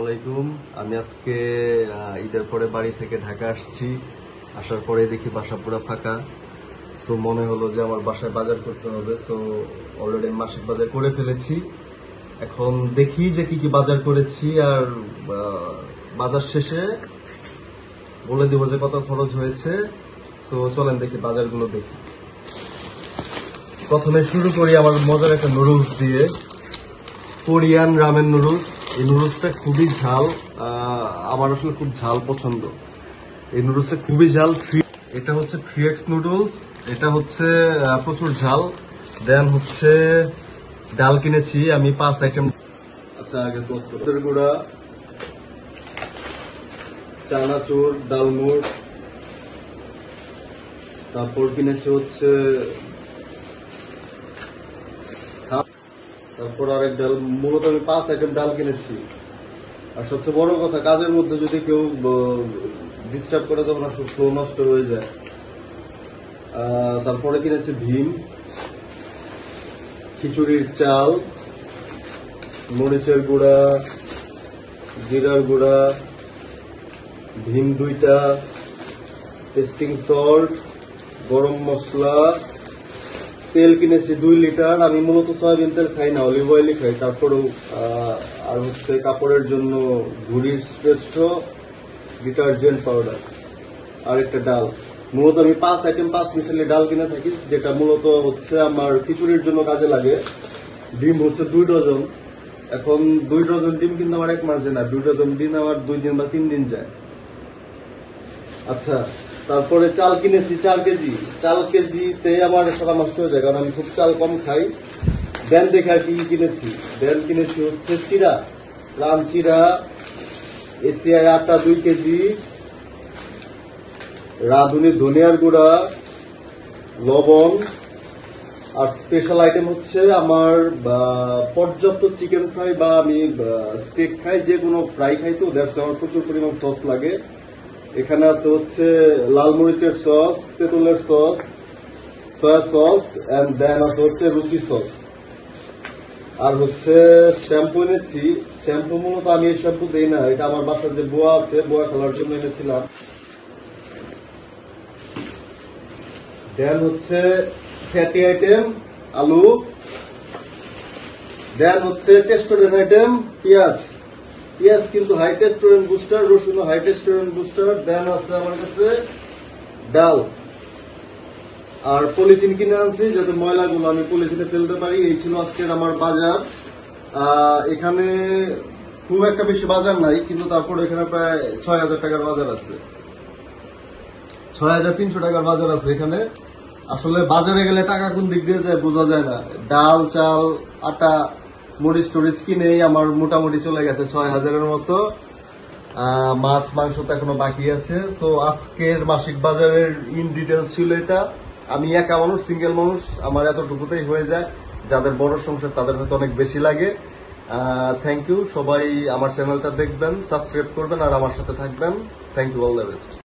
আলাইকুম। আমি আজকে ঈদের পরে বাড়ি থেকে ঢাকা আসছি। আসার পরে দেখি বাসা পুরো ফাঁকা। সো মনে হলো যে আমার বাসায় বাজার করতে হবে। সো অলরেডি মাসিক বাজার করে ফেলেছি। এখন দেখি যে কি কি বাজার করেছি, আর বাজার শেষে বলে দিব যে কত খরচ হয়েছে। সো চলেন দেখি বাজারগুলো দেখি। প্রথমে শুরু করি আমার মজার একটা নুডলস দিয়ে, কোরিয়ান রামেন নুডলস। এই নুডলসটা খুবই ঝাল, আমার আসলে খুব ঝাল পছন্দ। এই নুডলসটা খুবই ঝাল। এটা হচ্ছে 3X নুডলস, এটা হচ্ছে প্রচুর ঝাল। দেন হচ্ছে ডাল কিনেছি আমি 5 আইটেম। আচ্ছা, আগে পোস্টের গুঁড়া, চানাচুর, ডালমুট, তারপর কিনেছি হচ্ছে, তারপর আরেক ডাল। মূলত আমি 5 আইটেম ডাল কিনেছি। আর সবচেয়ে বড় কথা, কাজের মধ্যে যদি কেউ ডিস্টার্ব করে তখন আসলে ফ্লো নষ্ট হয়ে যায়। তারপরে কিনেছি ভীম, খিচুড়ির চাল, মরিচের গুঁড়া, জিরার গুঁড়া, ভীম 2টা, টেস্টিং সল্ট, গরম মশলা, তেল কিনেছি 2 লিটার। আমি মূলত সয়াবিন তেল খাই না, অলিভ অয়েলই খাই। তারপরেও আর হচ্ছে কাপড়ের জন্য ঘুড়ির শ্রেষ্ঠ ডিটারজেন্ট পাউডার, আর একটা ডাল। মূলত আমি 5 আইটেম 5 মিশালি ডাল কিনে থাকি, যেটা মূলত হচ্ছে আমার খিচুড়ির জন্য কাজে লাগে। ডিম হচ্ছে 2 ডজন। এখন 2 ডজন ডিম কিন্তু আমার 1 মাস যায় না, 2 ডজন ডিম আমার 2 দিন বা 3 দিন যায়। আচ্ছা, তারপরে চাল কিনেছি 4 কেজি। 4 কেজিতে আমার সারা মাস চলে যায়, কারণ আমি খুব চাল কম খাই। দেন দেখে আর কি কিনেছি। দেন কিনেছি হচ্ছে চিড়া, লাল চিড়া, এসিআই আটা 2 কেজি, রাঁধুনি ধনিয়ার গুঁড়া, লবণ। আর স্পেশাল আইটেম হচ্ছে আমার পর্যাপ্ত চিকেন ফ্রাই, বা আমি স্টেক খাই, যে কোনো ফ্রাই খাই, তো দ্যাটস আমার প্রচুর পরিমাণ সস লাগে। এখানে আছে হচ্ছে লাল মরিচের সস, তেঁতুলের sauce, soy sauce, and then আছে হচ্ছে রুচি সস। আর হচ্ছে শ্যাম্পু এনেছি। শ্যাম্পু মূলত আমি এই শ্যাম্পু দিই না, এটা আমার বাসার যে বোয়া আছে, বোয়া খেলার জন্য এনেছিলাম। দেন হচ্ছে ফ্যাটি আইটেম, আলু। দেন হচ্ছে টেস্টোরেন্ট আইটেম, পেঁয়াজ। পেঁয়াজ কিন্তু হাই টেস্টোরেন্ট বুস্টার, রসুন হাই টেস্টোরেন্ট বুস্টার। দেন আছে আমার কাছে ডাল। আর পলিথিন কিনে আনছি, যাতে ময়লাগুলো আমি পলিথিনে ফেলতে পারি। এই ছিল আজকের আমার বাজার। এখানে খুব একটা বেশি বাজার নাই, কিন্তু তারপর এখানে প্রায় 6,000 টাকার বাজার আছে, 6,300 টাকার বাজার আছে এখানে। আসলে বাজারে গেলে টাকা কোন দিক দিয়ে যায় বোঝা যায় না। ডাল, চাল, আটা, মরিচ টরিচ কিনেই আমার মোটামুটি চলে গেছে 6,000-এর মতো। মাছ মাংস তো এখনো বাকি আছে। সো আজকের মাসিক বাজারের ইন ডিটেলস ছিল এটা। আমি একা মানুষ, সিঙ্গেল মানুষ, আমার এতটুকুতেই হয়ে যায়। যাদের বড় সংসার তাদের হয়তো অনেক বেশি লাগে। Thank you. সবাই আমার চ্যানেলটা দেখবেন, সাবস্ক্রাইব করবেন, আর আমার সাথে থাকবেন। Thank you, all the best.